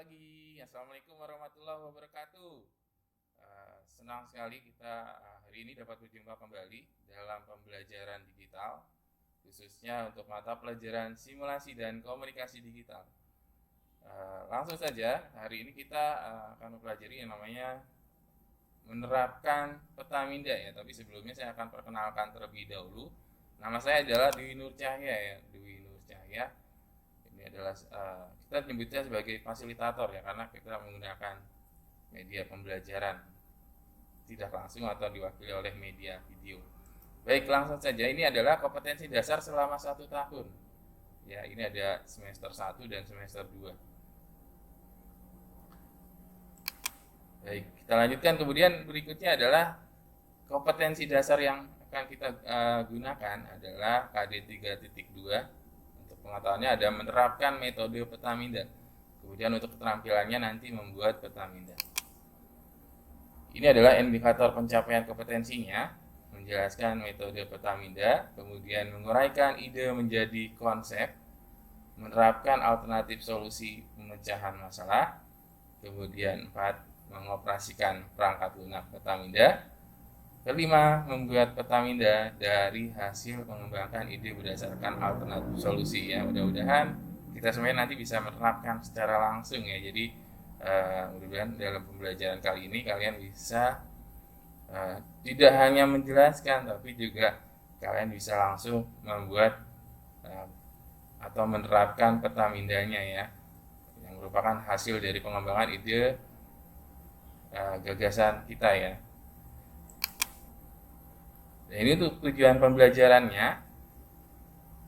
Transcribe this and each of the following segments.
pagi, Assalamualaikum warahmatullahi wabarakatuh. Senang sekali kita hari ini dapat berjumpa kembali dalam pembelajaran digital, khususnya untuk mata pelajaran simulasi dan komunikasi digital. Langsung saja, hari ini kita akan mempelajari yang namanya menerapkan peta minda ya. Tapi sebelumnya saya akan perkenalkan terlebih dahulu. Nama saya adalah Dwi Nur Cahya ya, Dwi Nur Cahya. Ini adalah kita menyebutnya sebagai fasilitator ya, karena kita menggunakan media pembelajaran tidak langsung atau diwakili oleh media video. Baik, langsung saja. Ini adalah kompetensi dasar selama 1 tahun. Ya, ini ada semester 1 dan semester 2. Baik, kita lanjutkan. Kemudian berikutnya adalah kompetensi dasar yang akan kita gunakan adalah KD 3.2. Pengetahuannya ada menerapkan metode peta minda. Kemudian untuk keterampilannya nanti membuat peta minda. Ini adalah indikator pencapaian kompetensinya, menjelaskan metode peta minda, kemudian menguraikan ide menjadi konsep, menerapkan alternatif solusi pemecahan masalah, kemudian 4, mengoperasikan perangkat lunak peta minda, kelima, membuat peta minda dari hasil mengembangkan ide berdasarkan alternatif solusi ya. Mudah-mudahan kita semuanya nanti bisa menerapkan secara langsung ya. Jadi mudah-mudahan dalam pembelajaran kali ini kalian bisa tidak hanya menjelaskan, tapi juga kalian bisa langsung membuat atau menerapkan peta mindanya ya, yang merupakan hasil dari pengembangan ide gagasan kita ya. Nah, ini untuk tujuan pembelajarannya,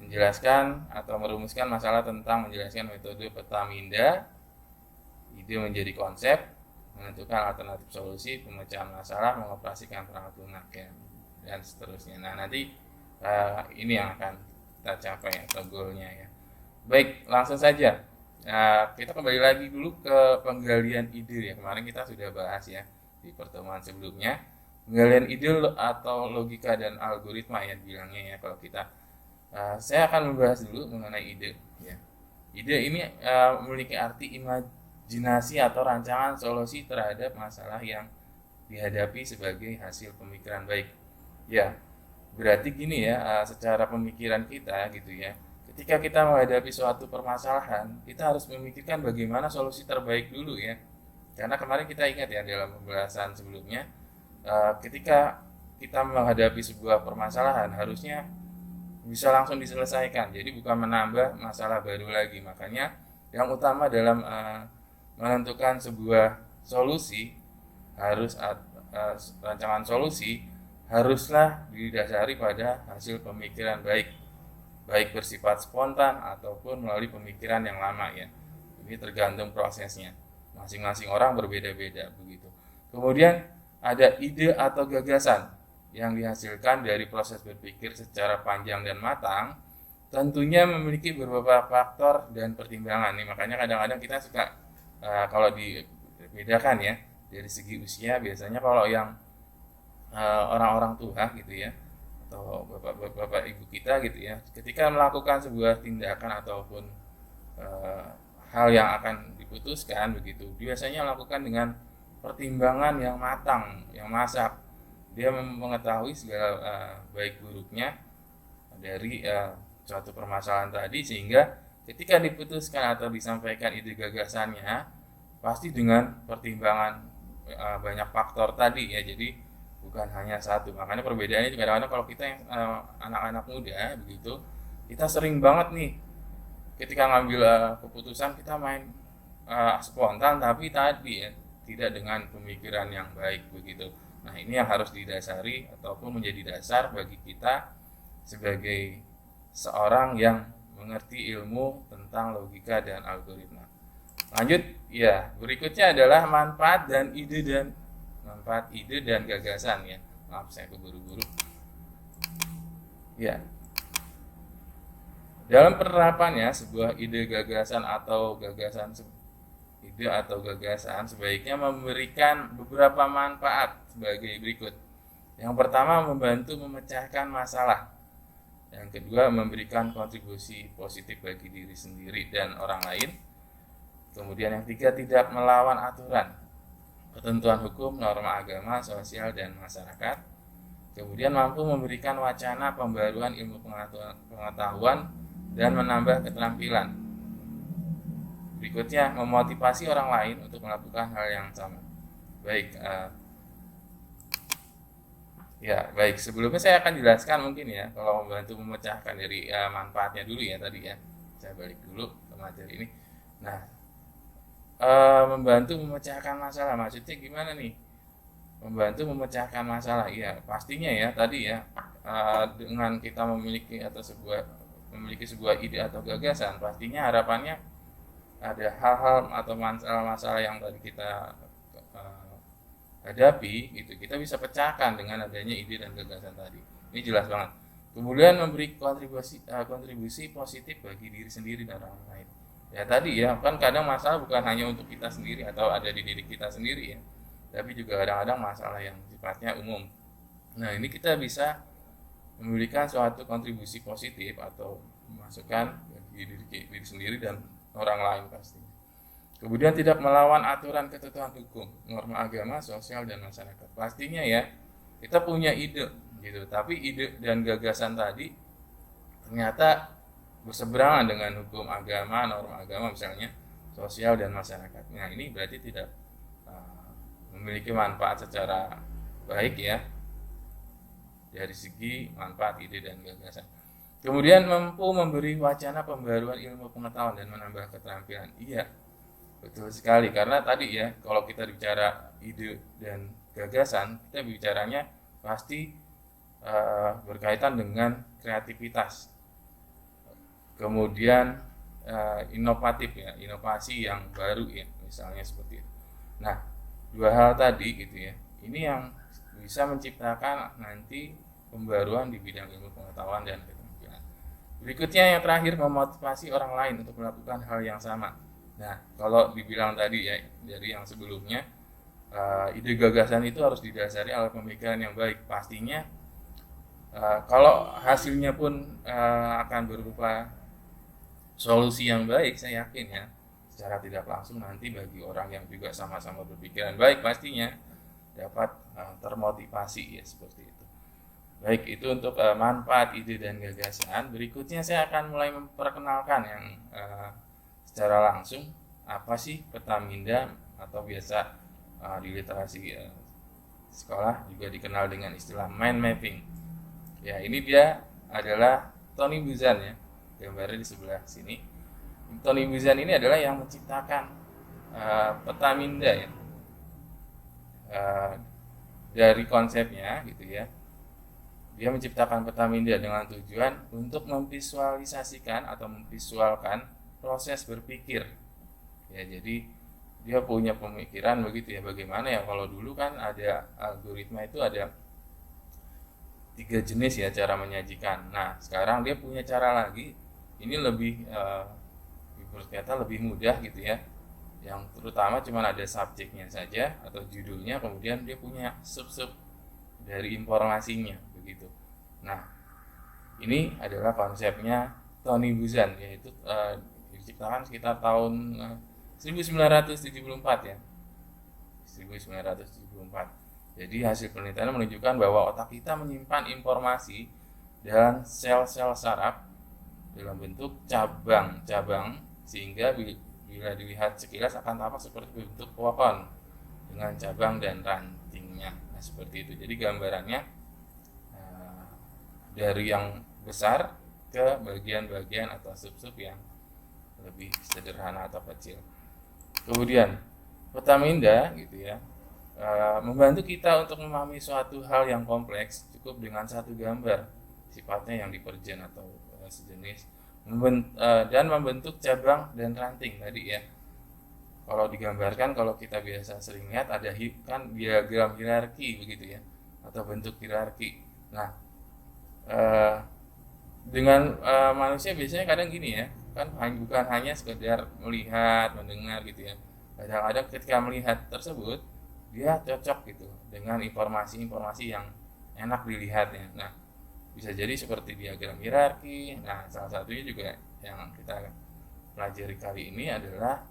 menjelaskan atau merumuskan masalah tentang menjelaskan metode peta minda, ide menjadi konsep, menentukan alternatif solusi, pemecahan masalah, mengoperasikan perangkat lunak ya, dan seterusnya. Nah, nanti ini yang akan kita capai atau goalnya ya. Baik, langsung saja. Kita kembali lagi dulu ke penggalian ide ya. Kemarin kita sudah bahas ya di pertemuan sebelumnya. Penggalian ide atau logika dan algoritma ya bilangnya ya kalau kita. Saya akan membahas dulu mengenai ide ya. Ide ini memiliki arti imajinasi atau rancangan solusi terhadap masalah yang dihadapi sebagai hasil pemikiran baik. Ya, berarti gini ya, secara pemikiran kita gitu ya. Ketika kita menghadapi suatu permasalahan, kita harus memikirkan bagaimana solusi terbaik dulu ya. Karena kemarin kita ingat ya dalam pembahasan sebelumnya, ketika kita menghadapi sebuah permasalahan harusnya bisa langsung diselesaikan, jadi bukan menambah masalah baru lagi. Makanya yang utama dalam menentukan sebuah solusi harus rancangan solusi haruslah didasari pada hasil pemikiran baik bersifat spontan ataupun melalui pemikiran yang lama ya. Ini tergantung prosesnya, masing-masing orang berbeda-beda begitu. Kemudian ada ide atau gagasan yang dihasilkan dari proses berpikir secara panjang dan matang, tentunya memiliki beberapa faktor dan pertimbangan nih. Makanya kadang-kadang kita suka kalau dibedakan ya dari segi usia, biasanya kalau yang orang-orang tua gitu ya, atau bapak ibu kita gitu ya, ketika melakukan sebuah tindakan ataupun hal yang akan diputuskan begitu, biasanya melakukan dengan pertimbangan yang matang, yang masak. Dia mengetahui segala baik buruknya dari suatu permasalahan tadi, sehingga ketika diputuskan atau disampaikan ide gagasannya pasti dengan pertimbangan banyak faktor tadi ya. Jadi bukan hanya satu. Makanya perbedaannya juga kadang-kadang kalau kita yang anak-anak muda begitu, kita sering banget nih ketika ngambil keputusan kita main spontan, tapi tadi ya tidak dengan pemikiran yang baik begitu. Nah, ini yang harus didasari ataupun menjadi dasar bagi kita sebagai seorang yang mengerti ilmu tentang logika dan algoritma. Lanjut ya, berikutnya adalah manfaat ide dan gagasan ya. Maaf saya keburu-buru. Ya. Dalam penerapannya sebuah ide gagasan sebaiknya memberikan beberapa manfaat sebagai berikut. Yang pertama, membantu memecahkan masalah. Yang kedua, memberikan kontribusi positif bagi diri sendiri dan orang lain. Kemudian yang ketiga, tidak melawan aturan, ketentuan hukum, norma agama, sosial, dan masyarakat. Kemudian mampu memberikan wacana pembaruan ilmu pengetahuan dan menambah keterampilan. Berikutnya, memotivasi orang lain untuk melakukan hal yang sama. Baik, baik. Sebelumnya saya akan jelaskan mungkin ya, kalau membantu memecahkan dari manfaatnya dulu ya tadi ya. Saya balik dulu ke materi ini. Nah, membantu memecahkan masalah, maksudnya gimana nih? Membantu memecahkan masalah, iya pastinya ya tadi ya, dengan kita memiliki sebuah ide atau gagasan, pastinya harapannya ada hal-hal atau masalah-masalah yang tadi kita hadapi gitu, kita bisa pecahkan dengan adanya ide dan gagasan tadi. Ini jelas banget. Kemudian memberi kontribusi positif bagi diri sendiri dan orang lain. Ya tadi ya, kan kadang masalah bukan hanya untuk kita sendiri atau ada di diri kita sendiri ya, tapi juga kadang-kadang masalah yang sifatnya umum. Nah, ini kita bisa memberikan suatu kontribusi positif atau masukan bagi diri sendiri dan orang lain pastinya. Kemudian tidak melawan aturan ketentuan hukum, norma agama, sosial, dan masyarakat. Pastinya ya, kita punya ide gitu, tapi ide dan gagasan tadi ternyata berseberangan dengan hukum agama, norma agama misalnya, sosial, dan masyarakat. Nah, ini berarti tidak memiliki manfaat secara baik ya, dari segi manfaat ide dan gagasan. Kemudian mampu memberi wacana pembaruan ilmu pengetahuan dan menambah keterampilan. Iya, betul sekali, karena tadi ya, kalau kita bicara ide dan gagasan, kita bicaranya pasti berkaitan dengan kreativitas. Kemudian inovatif ya, inovasi yang baru ya, misalnya seperti itu. Nah, dua hal tadi gitu ya, ini yang bisa menciptakan nanti pembaruan di bidang ilmu pengetahuan dan keterampilan. Berikutnya yang terakhir, memotivasi orang lain untuk melakukan hal yang sama. Nah, kalau dibilang tadi ya dari yang sebelumnya, ide gagasan itu harus didasari oleh pemikiran yang baik. Pastinya kalau hasilnya pun akan berupa solusi yang baik, saya yakin ya, secara tidak langsung nanti bagi orang yang juga sama-sama berpikiran baik pastinya dapat termotivasi ya, seperti itu. Baik, itu untuk manfaat ide dan gagasan. Berikutnya saya akan mulai memperkenalkan yang secara langsung apa sih Petaminda, atau biasa di literasi sekolah juga dikenal dengan istilah mind mapping. Ya, ini dia adalah Tony Buzan ya, gambarnya di sebelah sini. Tony Buzan ini adalah yang menciptakan Petaminda ya. Dari konsepnya gitu ya, dia menciptakan Petaminda dengan tujuan untuk memvisualisasikan atau memvisualkan proses berpikir ya. Jadi dia punya pemikiran begitu ya, bagaimana ya, kalau dulu kan ada algoritma itu ada 3 jenis ya cara menyajikan. Nah, sekarang dia punya cara lagi, ini lebih berkata lebih mudah gitu ya, yang terutama cuma ada subjeknya saja atau judulnya, kemudian dia punya sub-sub dari informasinya begitu. Nah, ini adalah konsepnya Tony Buzan, yaitu diciptakan sekitar tahun 1974 ya, 1974. Jadi hasil penelitian menunjukkan bahwa otak kita menyimpan informasi dan sel-sel saraf dalam bentuk cabang-cabang, sehingga bila dilihat sekilas akan tampak seperti bentuk pohon dengan cabang dan rantingnya. Nah, seperti itu. Jadi gambarannya dari yang besar ke bagian-bagian atau sub-sub yang lebih sederhana atau kecil. Kemudian Petaminda gitu ya, membantu kita untuk memahami suatu hal yang kompleks cukup dengan satu gambar, sifatnya yang diperjen atau sejenis, dan membentuk cabang dan ranting tadi ya. Kalau digambarkan, kalau kita biasa sering lihat ada kan diagram hierarki begitu ya, atau bentuk hierarki. Nah, dengan manusia biasanya kadang gini ya, kan bukan hanya sekedar melihat, mendengar gitu ya. Kadang-kadang ketika melihat tersebut, dia cocok gitu dengan informasi-informasi yang enak dilihatnya. Nah, bisa jadi seperti diagram hierarki. Nah, salah satunya juga yang kita pelajari kali ini adalah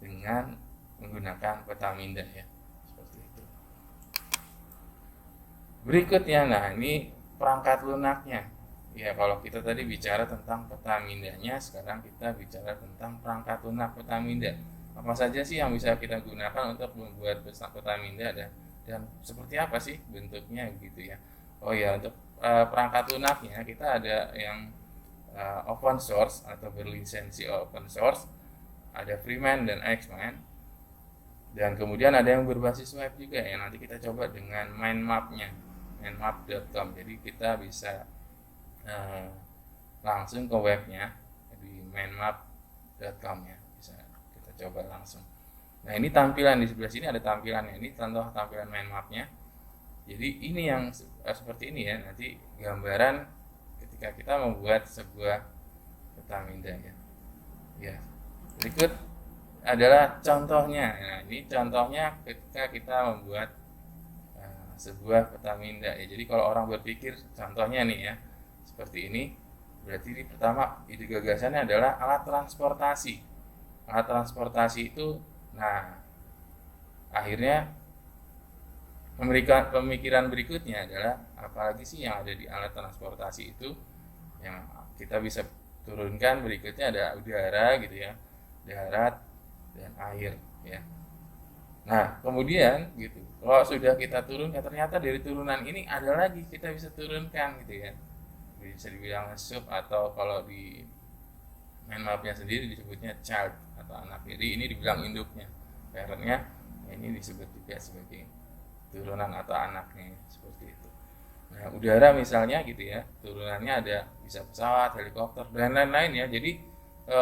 dengan menggunakan peta minda ya, seperti itu. Berikutnya, nah ini perangkat lunaknya ya. Kalau kita tadi bicara tentang peta mindanya, sekarang kita bicara tentang perangkat lunak peta minda. Apa saja sih yang bisa kita gunakan untuk membuat peta minda, dan seperti apa sih bentuknya gitu ya. Oh ya, untuk perangkat lunaknya kita ada yang open source atau berlisensi open source, ada Freeman dan Xman, dan kemudian ada yang berbasis web juga ya. Nanti kita coba dengan mindmap-nya, mindmap.com. Jadi kita bisa langsung ke webnya di mindmap.com ya, bisa kita coba langsung. Nah ini tampilan di sebelah sini, ada tampilannya, ini contoh tampilan mindmap-nya. Jadi ini yang seperti ini ya, nanti gambaran ketika kita membuat sebuah peta minda ya. Berikut adalah contohnya. Nah ini contohnya ketika kita membuat sebuah peta minda ya. Jadi kalau orang berpikir contohnya nih ya, seperti ini, berarti ini pertama ide gagasannya adalah alat transportasi. Alat transportasi itu, nah akhirnya pemikiran berikutnya adalah apalagi sih yang ada di alat transportasi itu yang kita bisa turunkan. Berikutnya ada udara gitu ya, darat dan air ya. Nah kemudian gitu, kalau sudah kita turunkan, ternyata dari turunan ini ada lagi kita bisa turunkan gitu ya, bisa dibilang sub, atau kalau di mindmapnya sendiri disebutnya child atau anak. Jadi ini dibilang induknya, parentnya, ini disebut juga sebagai turunan atau anaknya, seperti itu. Nah udara misalnya gitu ya, turunannya ada bisa pesawat, helikopter dan lain-lain ya. Jadi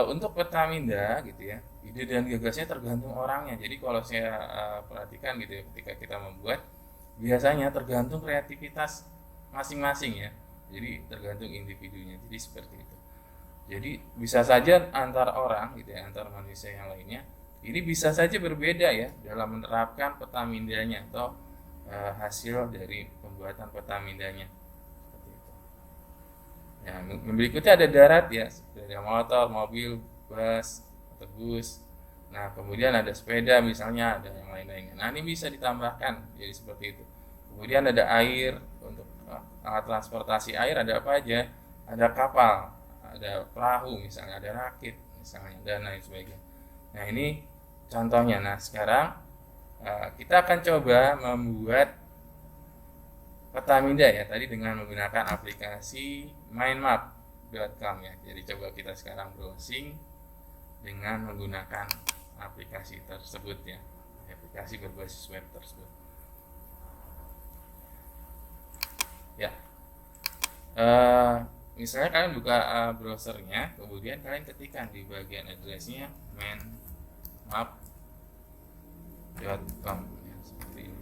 untuk peta minda gitu ya, ide dan gagasnya tergantung orangnya. Jadi kalau saya perhatikan gitu ya, ketika kita membuat, biasanya tergantung kreativitas masing-masing ya. Jadi tergantung individunya. Jadi seperti itu. Jadi bisa saja antar orang gitu ya, antar manusia yang lainnya, ini bisa saja berbeda ya dalam menerapkan peta mindanya atau hasil dari pembuatan peta mindanya, seperti itu. Ya, berikutnya ada darat ya, sepeda motor, mobil, bus atau bus. Nah kemudian ada sepeda misalnya, ada yang lain-lainnya. Nah ini bisa ditambahkan jadi seperti itu. Kemudian ada air, untuk alat transportasi air ada apa aja? Ada kapal, ada perahu misalnya, ada rakit misalnya, dan lain sebagainya. Nah ini contohnya. Nah sekarang kita akan coba membuat peta minda ya tadi dengan menggunakan aplikasi mindmap.com ya. Jadi coba kita sekarang browsing dengan menggunakan aplikasi tersebut ya, aplikasi berbasis web tersebut ya. Misalnya kalian buka browsernya, kemudian kalian ketikkan di bagian addressnya mindmap.com ya, seperti ini.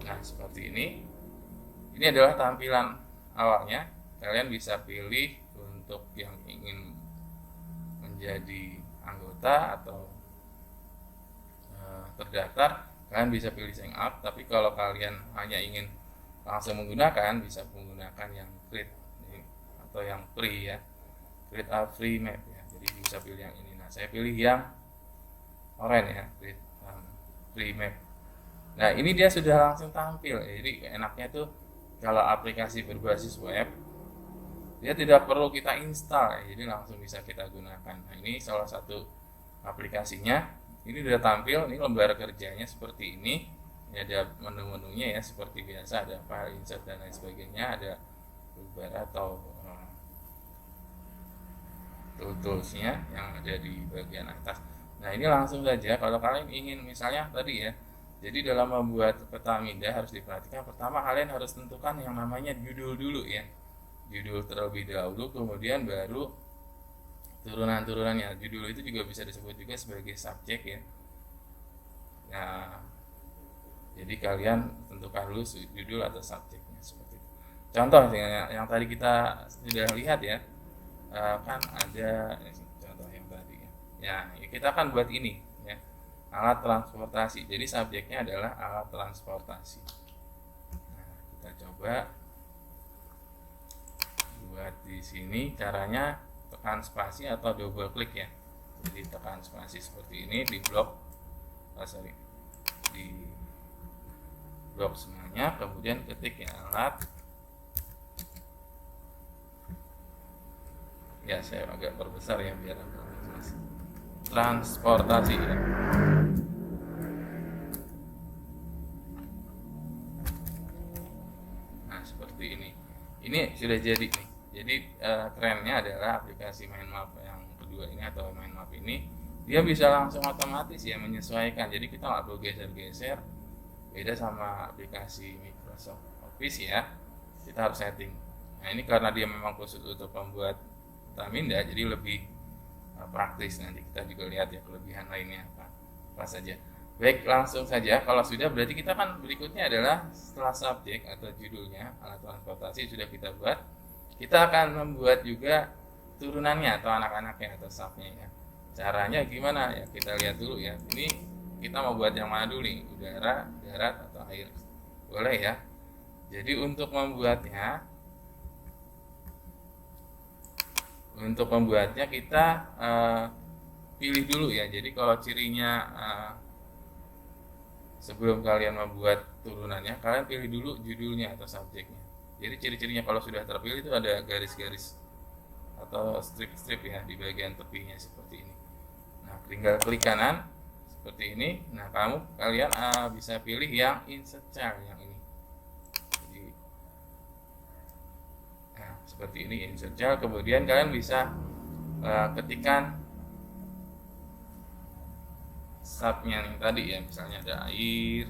Nah seperti ini. Ini adalah tampilan awalnya. Kalian bisa pilih untuk yang ingin menjadi anggota atau terdaftar, kalian bisa pilih sign up. Tapi kalau kalian hanya ingin langsung menggunakan, bisa menggunakan yang create atau yang free ya, create a free map ya. Jadi bisa pilih yang ini. Nah saya pilih yang oranye ya, create free map. Nah ini dia sudah langsung tampil. Jadi enaknya tuh kalau aplikasi berbasis web, dia tidak perlu kita install ya, jadi langsung bisa kita gunakan. Nah ini salah satu aplikasinya. Ini sudah tampil. Ini lembar kerjanya seperti ini. Ini ada menu-menunya ya seperti biasa, ada file, insert dan lain sebagainya, ada toolbar atau toolsnya yang ada di bagian atas. Nah ini langsung saja kalau kalian ingin misalnya tadi ya. Jadi dalam membuat peta minda harus diperhatikan, pertama kalian harus tentukan yang namanya judul dulu ya, judul terlebih dahulu, kemudian baru turunan-turunannya. Judul itu juga bisa disebut juga sebagai subjek ya. Nah jadi kalian tentukan dulu judul atau subjeknya, seperti itu. Contoh yang tadi kita sudah lihat ya, kan ada contoh yang tadi ya. Ya kita akan buat ini ya, alat transportasi. Jadi subjeknya adalah alat transportasi. Nah kita coba buat di sini. Caranya tekan spasi atau double klik ya, Jadi tekan spasi seperti ini, di blok di blok semuanya, kemudian ketik ya alat. Ya saya agak perbesar ya biar jelas. Transportasi ya. Nah seperti ini. Ini sudah jadi nih. Jadi trennya adalah aplikasi mind map yang kedua ini atau mind map ini, dia bisa langsung otomatis ya menyesuaikan. Jadi kita nggak perlu geser-geser. Beda sama aplikasi Microsoft Office ya. Kita harus setting. Nah ini karena dia memang khusus untuk pembuat Taminda, jadi lebih praktis. Nanti kita juga lihat ya kelebihan lainnya apa saja. Baik, langsung saja. Kalau sudah berarti kita kan berikutnya adalah setelah subjek atau judulnya alat transportasi sudah kita buat, kita akan membuat juga turunannya atau anak-anaknya atau staffnya ya. Caranya gimana ya, kita lihat dulu ya. Ini kita mau buat yang mana dulu nih, udara, darat atau air, boleh ya. Jadi untuk membuatnya kita pilih dulu ya. Jadi kalau cirinya sebelum kalian membuat turunannya, kalian pilih dulu judulnya atau subjeknya. Jadi ciri-cirinya kalau sudah terpilih itu ada garis-garis atau strip-strip ya di bagian tepinya seperti ini. Nah tinggal klik kanan seperti ini. Nah kalian bisa pilih yang insert cell yang ini. Seperti ini insert cell, kemudian kalian bisa ketikkan subnya yang tadi ya, misalnya ada air.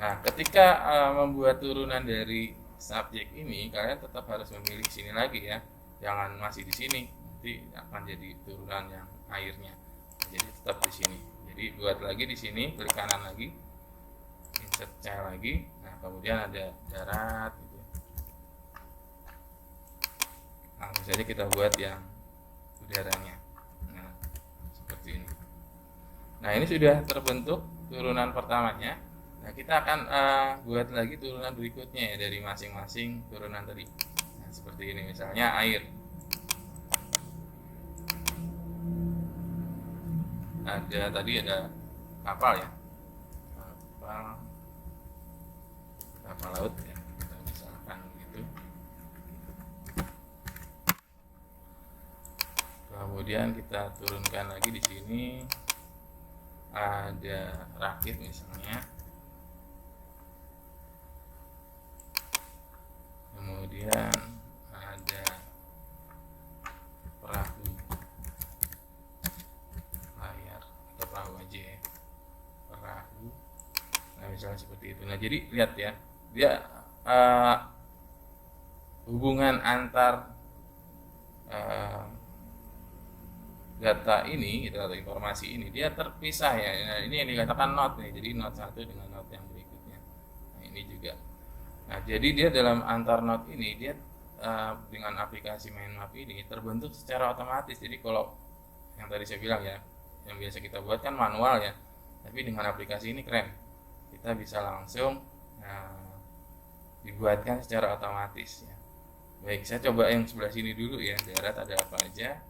Nah ketika membuat turunan dari subjek ini, kalian tetap harus memilih sini lagi ya, jangan masih di sini, nanti akan jadi turunan yang airnya. Jadi tetap di sini. Jadi buat lagi di sini, klik kanan lagi, insert cell lagi. Nah kemudian ada darat. Langsung saja kita buat yang udaranya. Nah, seperti ini. Nah, ini sudah terbentuk turunan pertamanya. Nah, kita akan buat lagi turunan berikutnya ya dari masing-masing turunan tadi. Nah, seperti ini misalnya air. Tadi ada kapal ya. Kapal laut ya. Misalkan gitu. Kemudian kita turunkan lagi di sini ada rakit misalnya. Kemudian ada perahu layar atau perahu aja ya. Perahu. Nah misalnya seperti itu. Nah jadi lihat ya, dia hubungan antar data ini gitu, atau informasi ini dia terpisah ya. Nah, ini yang dikatakan note nih. Jadi note satu dengan note yang berikutnya. Nah, ini juga. Nah, jadi dia dalam antar note ini dia dengan aplikasi mind map ini terbentuk secara otomatis. Jadi kalau yang tadi saya bilang ya, yang biasa kita buat kan manual ya. Tapi dengan aplikasi ini keren. Kita bisa langsung dibuatkan secara otomatis ya. Baik, saya coba yang sebelah sini dulu ya. Darat ada apa aja.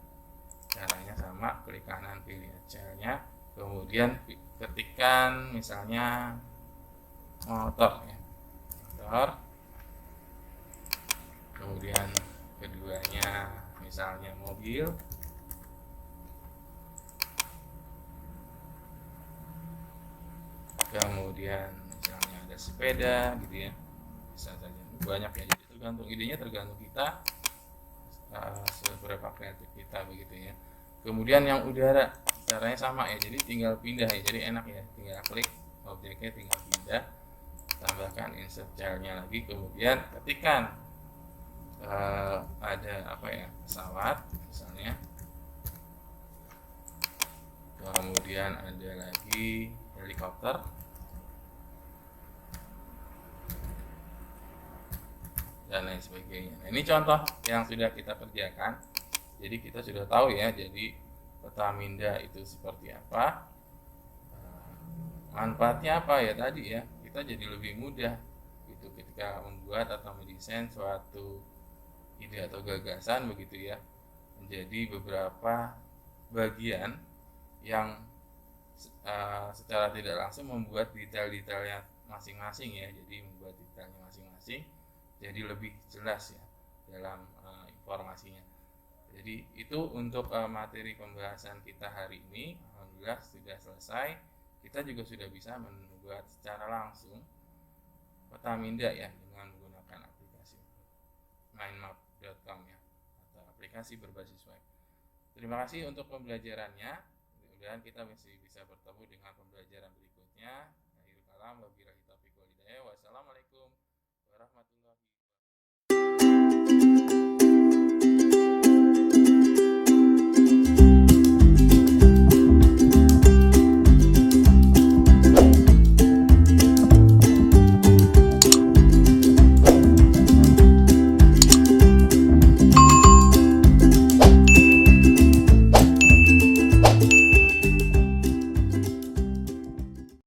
Caranya sama, klik kanan pilih cellnya, kemudian ketikkan misalnya motor ya, motor. Kemudian keduanya misalnya mobil. Kemudian misalnya ada sepeda gitu ya, bisa saja, banyak ya. Jadi tergantung idenya, tergantung kita seberapa kreatif kita begitu ya. Kemudian yang udara caranya sama ya, jadi tinggal pindah ya, jadi enak ya, tinggal klik objeknya, tinggal pindah, tambahkan insert cell-nya lagi, kemudian ketikkan ada apa ya, pesawat misalnya, kemudian ada lagi helikopter, dan lain sebagainya. Nah, ini contoh yang sudah kita kerjakan. Jadi kita sudah tahu ya, jadi Taminda itu seperti apa, manfaatnya apa ya tadi ya, kita jadi lebih mudah gitu ketika membuat atau mendesain suatu ide atau gagasan begitu ya, menjadi beberapa bagian yang secara tidak langsung membuat detail-detailnya masing-masing ya, jadi membuat detailnya masing-masing jadi lebih jelas ya dalam informasinya. Jadi itu untuk materi pembahasan kita hari ini. Alhamdulillah sudah selesai. Kita juga sudah bisa membuat secara langsung peta minda ya dengan menggunakan aplikasi mindmap.com ya, atau aplikasi berbasis web. Terima kasih untuk pembelajarannya. Mudah-mudahan kita masih bisa bertemu dengan pembelajaran berikutnya. Akhirul kalam, wabillahi taufiq wal hidayah. Wassalamualaikum.